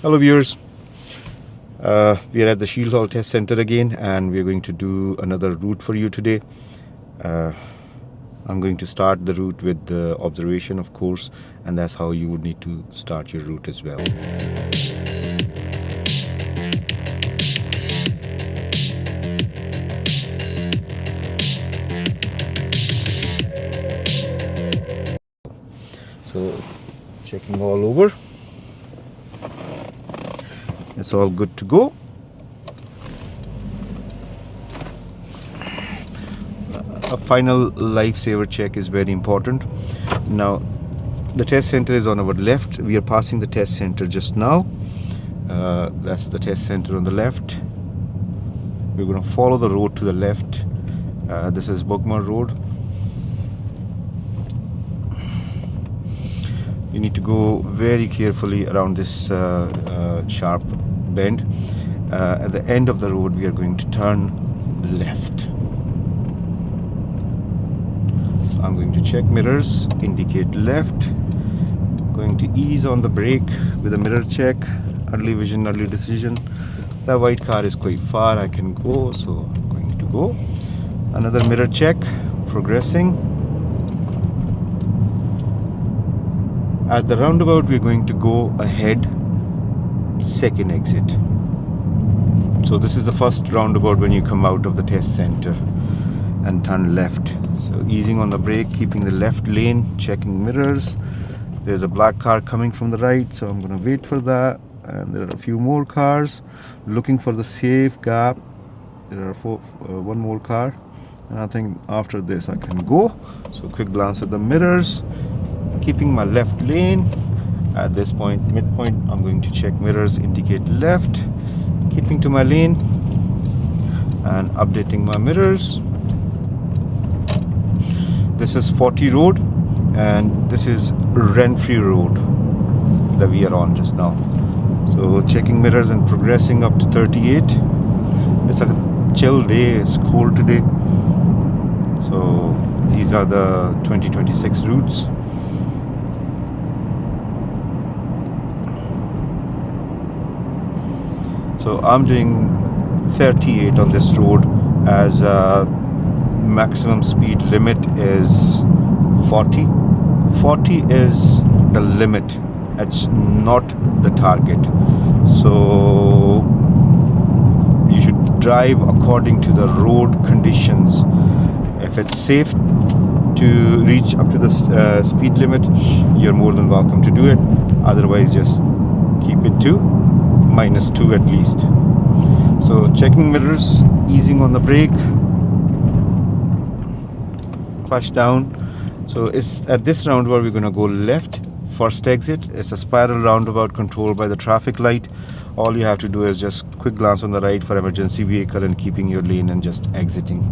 Hello viewers, we are at the Shieldhall test center again and we are going to do another route for you today. I'm going to start the route with the observation, of course, and that's how you would need to start your route as well. So checking all over, it's all good to go. A final lifesaver check is very important. Now the test center is on our left. We are passing the test center just now. That's the test center on the left. We're going to follow the road to the left. This is Bugmar Road. You need to go very carefully around this sharp bend. At the end of the road we are going to turn left. So I'm going to check mirrors, indicate left, going to ease on the brake with a mirror check, early vision, early decision. The white car is quite far, I can go, so I'm going to go. Another mirror check, progressing. At the roundabout we're going to go ahead, second exit. So this is the first roundabout when you come out of the test center and turn left. So easing on the brake, keeping the left lane, checking mirrors. There's a black car coming from the right, so I'm going to wait for that. And there are a few more cars, looking for the safe gap. There are one more car, and I think after this I can go. So quick glance at the mirrors, keeping my left lane. At this point, midpoint, I'm going to check mirrors, indicate left, keeping to my lane and updating my mirrors. This is 40 road and this is rent-free road that we are on just now. So checking mirrors and progressing up to 38. It's a chill day, it's cold today. So these are the 2026 routes. So I'm doing 38 on this road, as maximum speed limit is 40. 40 is the limit, it's not the target. So you should drive according to the road conditions. If it's safe to reach up to the speed limit, you're more than welcome to do it. Otherwise, just keep it to -2 at least. So checking mirrors, easing on the brake, clutch down. So it's at this roundabout we're going to go left, first exit. It's a spiral roundabout controlled by the traffic light. All you have to do is just quick glance on the right for emergency vehicle and keeping your lane and just exiting.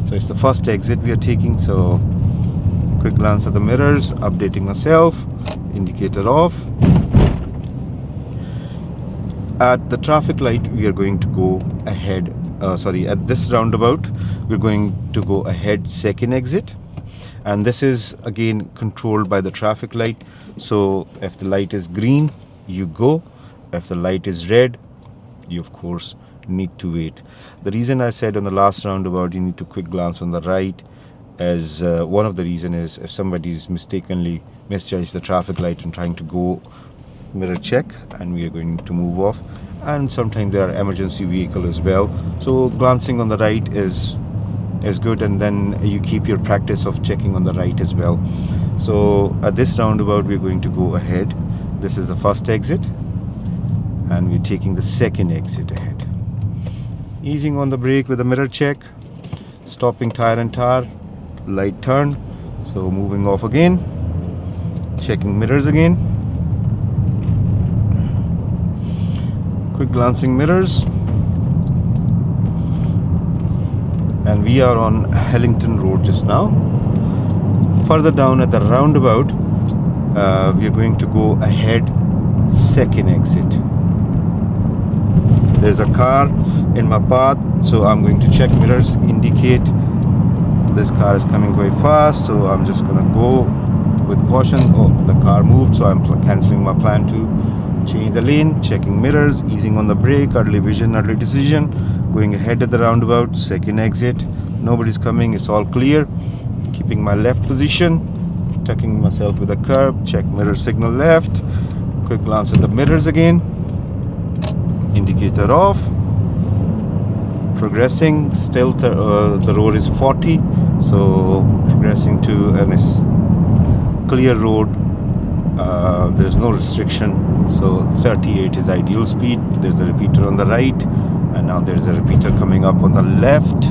So it's the first exit we are taking. So quick glance at the mirrors, updating myself, indicator off. At the traffic light we are going to go ahead, at this roundabout we're going to go ahead, second exit. And this is again controlled by the traffic light. So if the light is green, you go. If the light is red, you of course need to wait. The reason I said on the last roundabout you need to quick glance on the right, as one of the reason is if somebody's mistakenly misjudged the traffic light and trying to go, mirror check, and we are going to move off. And sometimes there are emergency vehicle as well, so glancing on the right is good, and then you keep your practice of checking on the right as well. So at this roundabout we're going to go ahead. This is the first exit and we're taking the second exit ahead. Easing on the brake with a mirror check, stopping tire and tire, light turn, so moving off again, checking mirrors again, quick glancing mirrors. And we are on Hellington Road just now. Further down at the roundabout we are going to go ahead, second exit. There's a car in my path, so I'm going to check mirrors, indicate this car is coming quite fast, so I'm just gonna go with caution. Oh, the car moved, so I'm cancelling my plan to change the lane, checking mirrors, easing on the brake, early vision, early decision, going ahead at the roundabout, second exit, nobody's coming, it's all clear, keeping my left position, tucking myself with a curb, check mirror signal left, quick glance at the mirrors again, indicator off, progressing, still the road is 40, so progressing to a clear road. There's no restriction, so 38 is ideal speed. There's a repeater on the right, and now there's a repeater coming up on the left,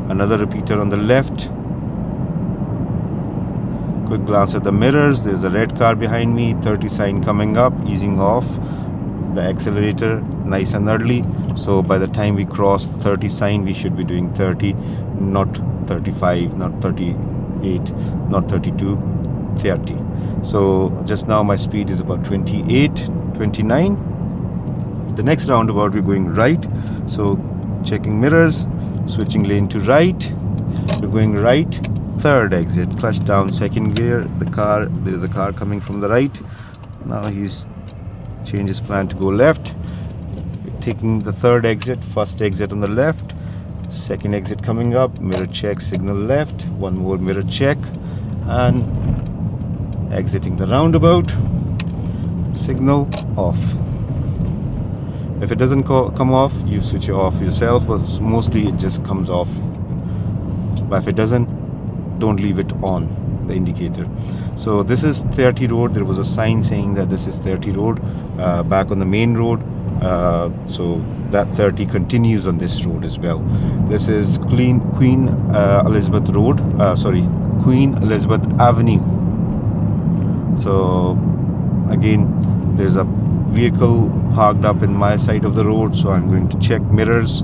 another repeater on the left. Quick glance at the mirrors, there's a red car behind me, 30 sign coming up, easing off the accelerator nice and early, so by the time we cross 30 sign we should be doing 30, not 35, not 38, not 32, 30. So just now my speed is about 28, 29. The next roundabout we're going right, so checking mirrors, switching lane to right, we're going right, third exit, clutch down, second gear, there's a car coming from the right, now he's changed his plan to go left, we're taking the third exit, first exit on the left, second exit coming up, mirror check, signal left, one more mirror check, and exiting the roundabout, signal off. If it doesn't come off, you switch it off yourself, but mostly it just comes off. But if it doesn't, don't leave it on, the indicator. So this is 30 road. There was a sign saying that this is 30 road, back on the main road, so that 30 continues on this road as well. This is Queen Elizabeth Road, Queen Elizabeth Avenue. So again, there's a vehicle parked up in my side of the road, so I'm going to check mirrors,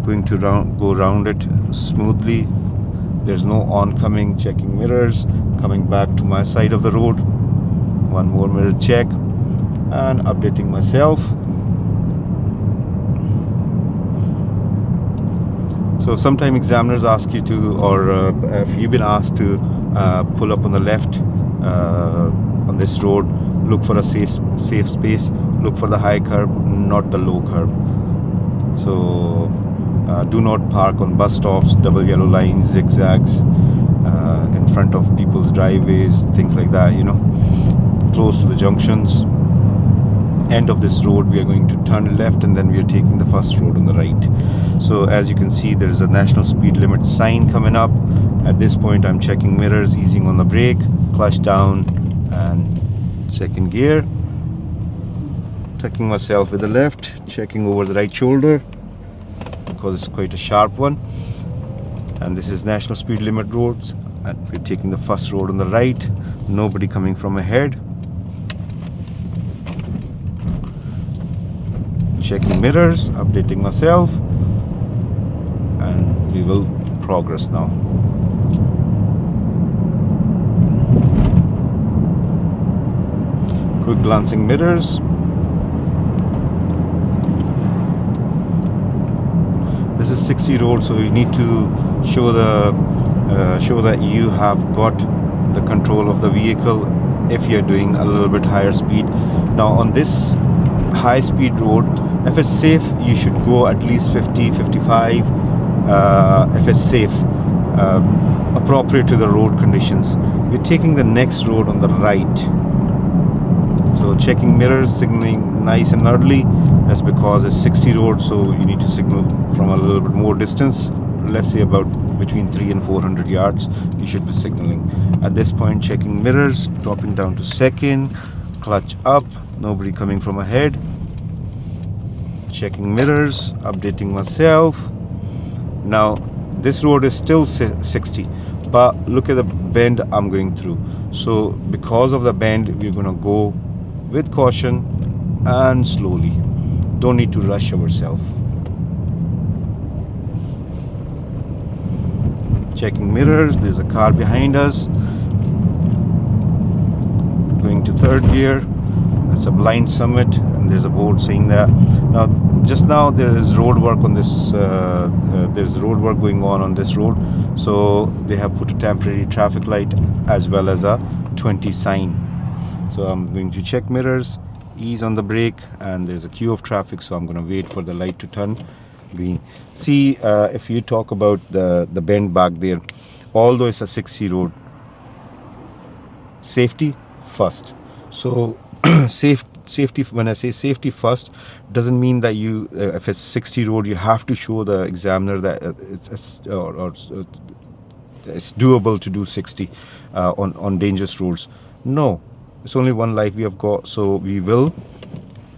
going to go around it smoothly. There's no oncoming, checking mirrors, coming back to my side of the road, one more mirror check, and updating myself. So sometimes examiners ask you to, or if you've been asked to pull up on the left on this road, look for a safe space, look for the high curb, not the low curb. So do not park on bus stops, double yellow lines, zigzags, in front of people's driveways, things like that, close to the junctions. End of this road we are going to turn left, and then we are taking the first road on the right. So as you can see, there is a national speed limit sign coming up. At this point I'm checking mirrors, easing on the brake, clutch down and second gear, tucking myself with the left, checking over the right shoulder because it's quite a sharp one. And this is national speed limit roads, and we're taking the first road on the right, nobody coming from ahead. Checking mirrors, updating myself, and we will progress now. Quick glancing mirrors. This is 60 road, so you need to show that you have got the control of the vehicle if you're doing a little bit higher speed. Now on this high speed road, if it's safe, you should go at least 50, 55, if it's safe, appropriate to the road conditions. We're taking the next road on the right, so checking mirrors, signaling nice and early. That's because it's 60 road, so you need to signal from a little bit more distance, let's say about between 300 and 400 yards you should be signaling. At this point, checking mirrors, dropping down to second, clutch up, nobody coming from ahead, checking mirrors, updating myself. Now this road is still 60, but look at the bend I'm going through. So because of the bend, we're going to go with caution and slowly. Don't need to rush ourselves. Checking mirrors, there's a car behind us, going to third gear. It's a blind summit, and there's a board saying that. Now just now there is road work on this, there's road work going on this road, so they have put a temporary traffic light as well as a 20 sign. So I'm going to check mirrors, ease on the brake, and there's a queue of traffic, so I'm going to wait for the light to turn green. See, if you talk about the bend back there, although it's a 60 road, safety first. So safety, when I say safety first, doesn't mean that you if it's 60 road you have to show the examiner that it's doable to do 60 on dangerous roads. No, it's only one life we have got, so we will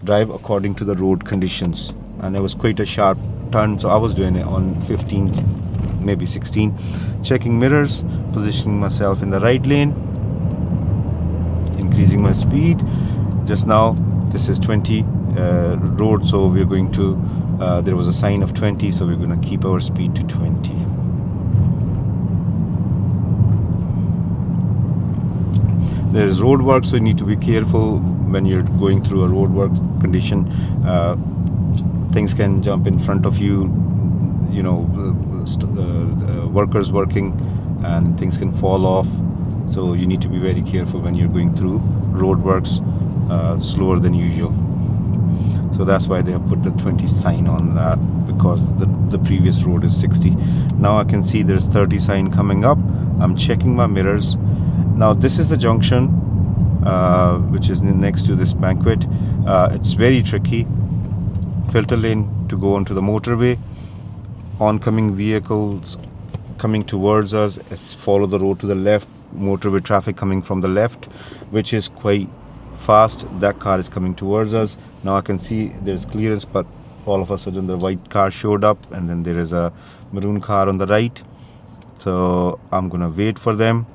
drive according to the road conditions. And it was quite a sharp turn, so I was doing it on 15, maybe 16. Checking mirrors, positioning myself in the right lane, increasing my speed. Just now this is 20 road, so we're going to there was a sign of 20, so we're going to keep our speed to 20. There is road work, so you need to be careful when you're going through a road work condition. Things can jump in front of you, you know, workers working, and things can fall off. So you need to be very careful when you're going through road works slower than usual. So that's why they have put the 20 sign on that, because the previous road is 60. Now I can see there's 30 sign coming up. I'm checking my mirrors. Now this is the junction which is next to this banquet. It's very tricky. Filter lane to go onto the motorway. Oncoming vehicles coming towards us, follow the road to the left. Motorway traffic coming from the left, which is quite fast. That car is coming towards us. Now I can see there's clearance, but all of a sudden the white car showed up, and then there is a maroon car on the right. So I'm gonna wait for them,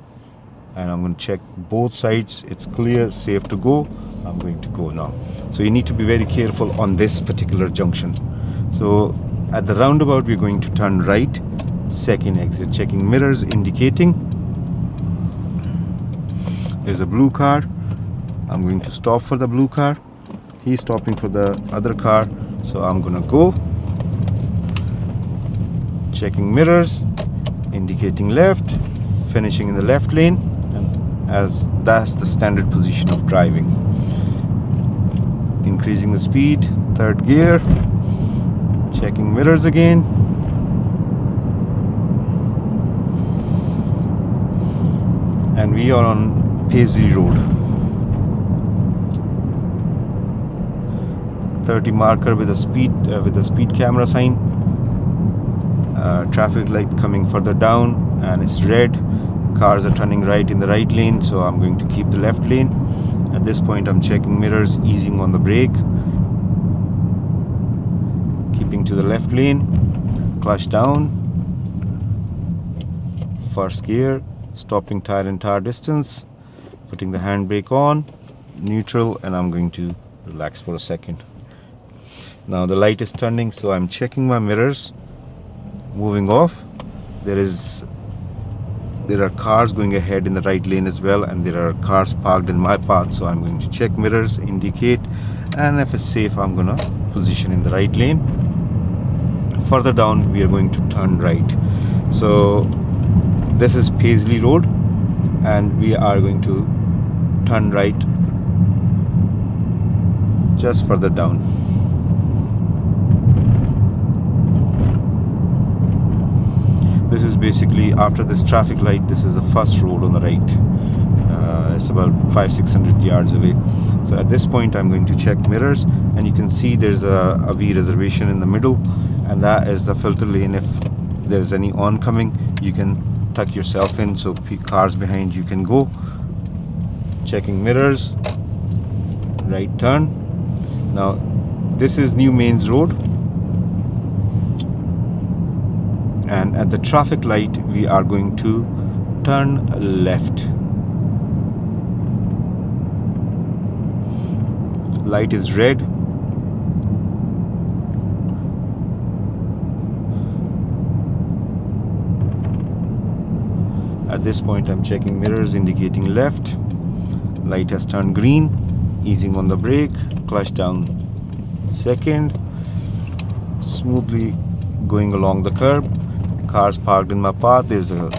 and I'm going to check both sides. It's clear, safe to go. I'm going to go now. So you need to be very careful on this particular junction. So at the roundabout we're going to turn right, second exit. Checking mirrors, indicating. There's a blue car. I'm going to stop for the blue car. He's stopping for the other car, so I'm gonna go. Checking mirrors, indicating left, finishing in the left lane, as that's the standard position of driving. Increasing the speed, third gear. Checking mirrors again. And we are on Paisley Road. 30 marker with a speed camera sign. Traffic light coming further down, and it's red. Cars are turning right in the right lane, so I'm going to keep the left lane. At this point I'm checking mirrors, easing on the brake, keeping to the left lane, clutch down, first gear, stopping tire and tire distance, putting the handbrake on, neutral, and I'm going to relax for a second. Now the light is turning, so I'm checking my mirrors, moving off. There are cars going ahead in the right lane as well, and there are cars parked in my path, so I'm going to check mirrors, indicate, and if it's safe I'm gonna position in the right lane. Further down we are going to turn right. So this is Paisley Road, and we are going to turn right just further down. This is basically, after this traffic light, this is the first road on the right. It's about 500-600 yards away. So at this point I'm going to check mirrors, and you can see there's a V reservation in the middle, and that is the filter lane. If there's any oncoming, you can tuck yourself in so cars behind you can go. Checking mirrors, right turn. Now this is New Mains Road, and at the traffic light we are going to turn left. Light is red. At this point I'm checking mirrors, indicating left. Light has turned green, easing on the brake, clutch down second, smoothly going along the curb. Cars parked in my path. There's a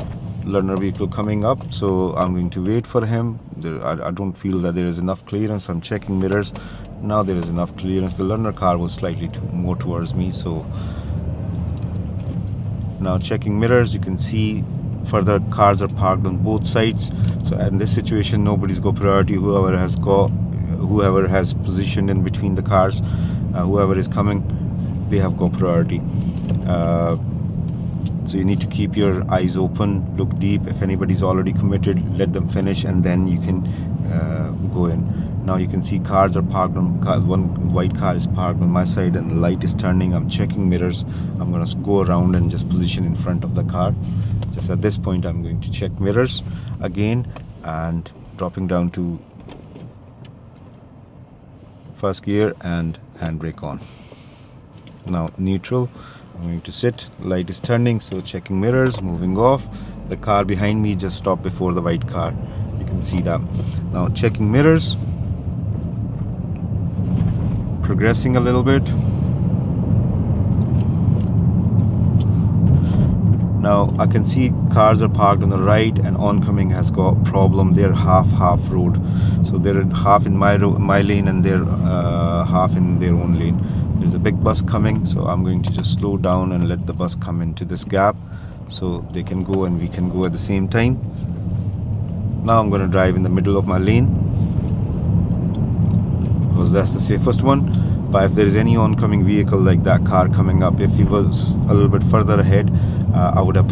learner vehicle coming up, so I'm going to wait for him, I don't feel that there is enough clearance. I'm checking mirrors. Now there is enough clearance. The learner car was slightly more towards me, so now checking mirrors, you can see further cars are parked on both sides. So in this situation, nobody's got priority. Whoever has positioned in between the cars, whoever is coming, they have got priority. So you need to keep your eyes open, look deep. If anybody's already committed, let them finish, and then you can go in. Now you can see cars are parked on, one white car is parked on my side and the light is turning. I'm checking mirrors. I'm going to go around and just position in front of the car. Just at this point, I'm going to check mirrors again and dropping down to first gear and handbrake on. Now neutral. I'm going to sit. Light is turning, so checking mirrors, moving off. The car behind me just stopped before the white car. You can see that. Now checking mirrors. Progressing a little bit. Now I can see cars are parked on the right and oncoming has got problem. They're half road, so they're half in my lane and they're half in their own lane. There's a big bus coming, so I'm going to just slow down and let the bus come into this gap so they can go and we can go at the same time. Now I'm going to drive in the middle of my lane because that's the safest one. But if there is any oncoming vehicle like that car coming up, if he was a little bit further ahead, I would have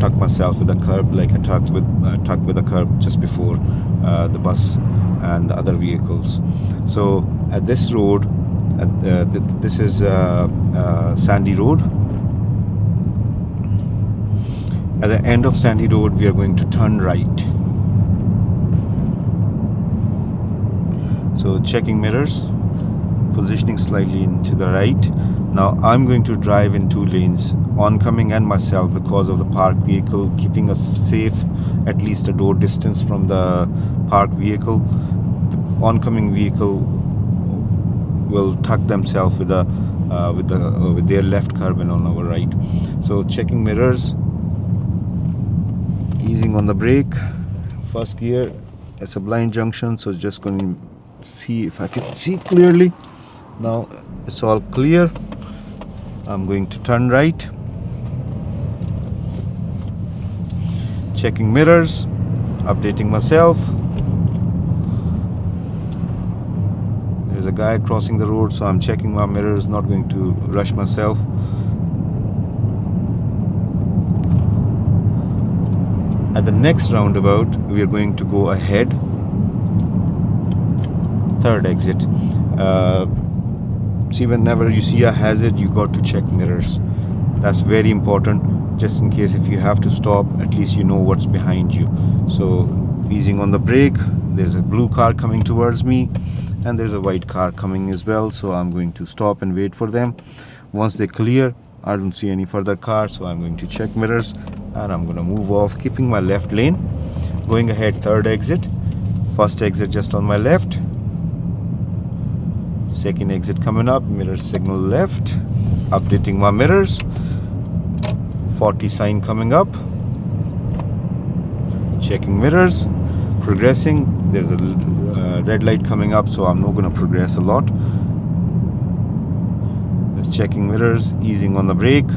tucked myself with a curb, like I tucked with a curb just before the bus and the other vehicles. So at this road, this is Sandy Road. At the end of Sandy Road, we are going to turn right. So checking mirrors, positioning slightly into the right. Now I'm going to drive in two lanes, oncoming and myself, because of the parked vehicle, keeping us safe, at least a door distance from the parked vehicle. The oncoming vehicle will tuck themselves with their left curb and on our right. So checking mirrors, easing on the brake, first gear. It's a blind junction, so just going to see if I can see clearly. Now it's all clear. I'm going to turn right. Checking mirrors, updating myself. There's a guy crossing the road, so I'm checking my mirrors, not going to rush myself. At the next roundabout, we are going to go ahead. Third exit. See, whenever you see a hazard, you got to check mirrors. That's very important, just in case if you have to stop, at least you know what's behind you. So easing on the brake. There's a blue car coming towards me and there's a white car coming as well, so I'm going to stop and wait for them. Once they clear, I don't see any further cars, so I'm going to check mirrors and I'm going to move off, keeping my left lane. Going ahead, third exit. First exit just on my left. Second exit coming up, mirror signal left. Updating my mirrors. 40 sign coming up. Checking mirrors. Progressing. There's a red light coming up, so I'm not going to progress a lot. Just checking mirrors, easing on the brake.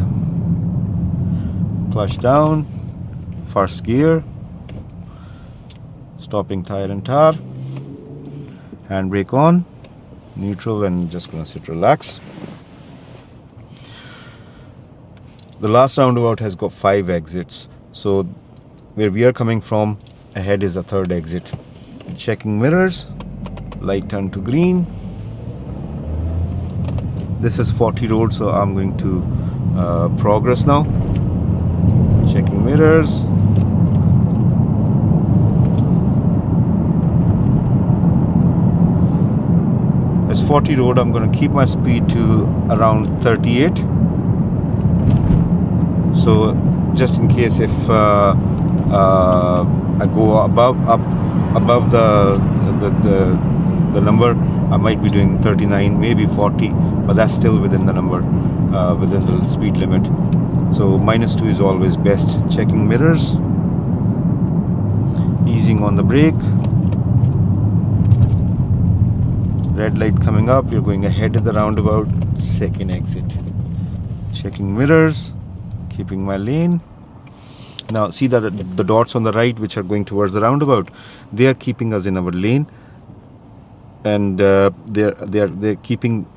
Clutch down. First gear. Stopping tire and tar. Handbrake on. Neutral, and just gonna sit relax. The last roundabout has got 5 exits, so where we are coming from, ahead is the third exit. Checking mirrors, light turn to green. This is 40 road, so I'm going to progress now. Checking mirrors. It's 40 road. I'm going to keep my speed to around 38. So just in case if I go above the number, I might be doing 39, maybe 40, but that's still within the number, within the speed limit. So -2 is always best. Checking mirrors, easing on the brake. Red light coming up, you're going ahead at the roundabout, second exit. Checking mirrors, keeping my lane. Now see that the dots on the right which are going towards the roundabout, they are keeping us in our lane, and they're keeping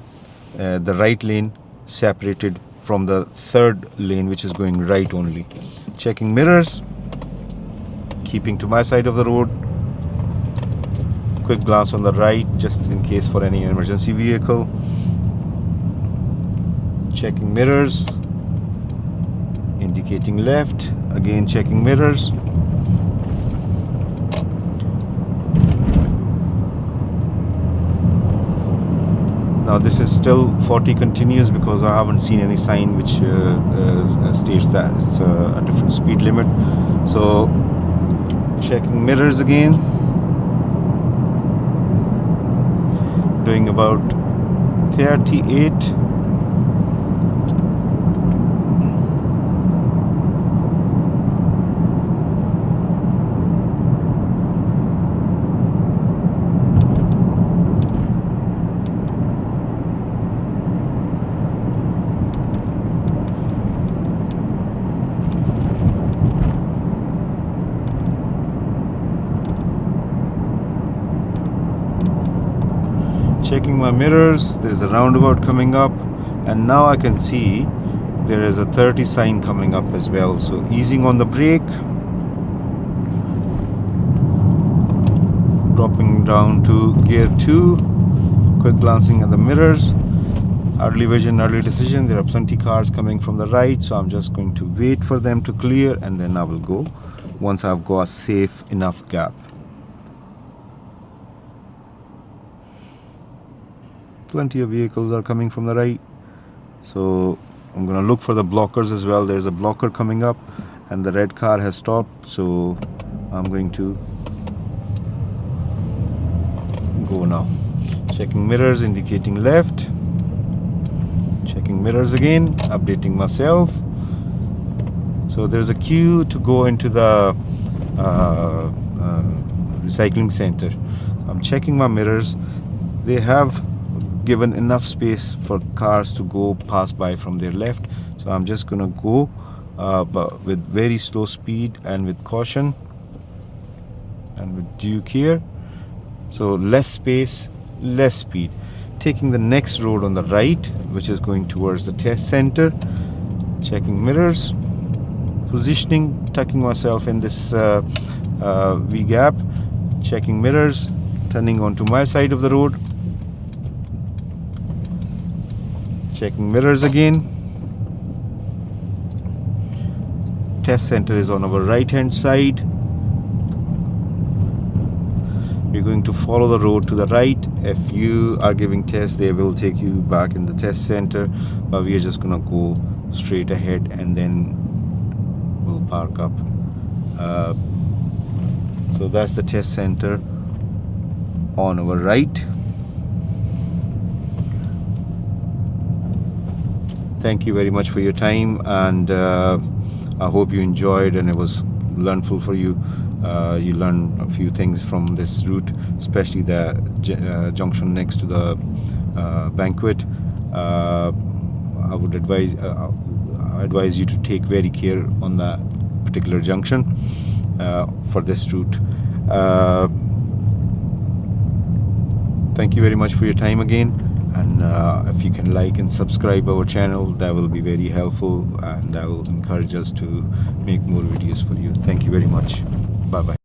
the right lane separated from the third lane which is going right only. Checking mirrors, keeping to my side of the road. Quick glance on the right just in case for any emergency vehicle. Checking mirrors, indicating left, again checking mirrors. Now this is still 40 continuous because I haven't seen any sign which states that it's a different speed limit. So checking mirrors again, doing about 38. Checking my mirrors, there's a roundabout coming up, and now I can see there is a 30 sign coming up as well. So easing on the brake, dropping down to gear 2, quick glancing at the mirrors. Early vision, early decision. There are plenty cars coming from the right, so I'm just going to wait for them to clear and then I will go once I've got a safe enough gap. Plenty of vehicles are coming from the right, so I'm gonna look for the blockers as well. There's a blocker coming up and the red car has stopped, so I'm going to go now. Checking mirrors, indicating left. Checking mirrors again, updating myself. So there's a queue to go into the recycling center. I'm checking my mirrors. They have given enough space for cars to go pass by from their left, so I'm just gonna go but with very slow speed and with caution and with due care. So less space, less speed. Taking the next road on the right, which is going towards the test center. Checking mirrors, positioning, tucking myself in this V gap. Checking mirrors, turning onto my side of the road. Checking mirrors again. Test center is on our right hand side. We're going to follow the road to the right. If you are giving tests, they will take you back in the test center, but we are just gonna go straight ahead and then we'll park up. So that's the test center on our right. Thank you very much for your time, and I hope you enjoyed and it was learnful for you. You learn a few things from this route, especially the junction next to the banquet. I would advise you to take very care on that particular junction for this route. Thank you very much for your time again, and if you can like and subscribe our channel, that will be very helpful and that will encourage us to make more videos for you. Thank you very much. Bye bye.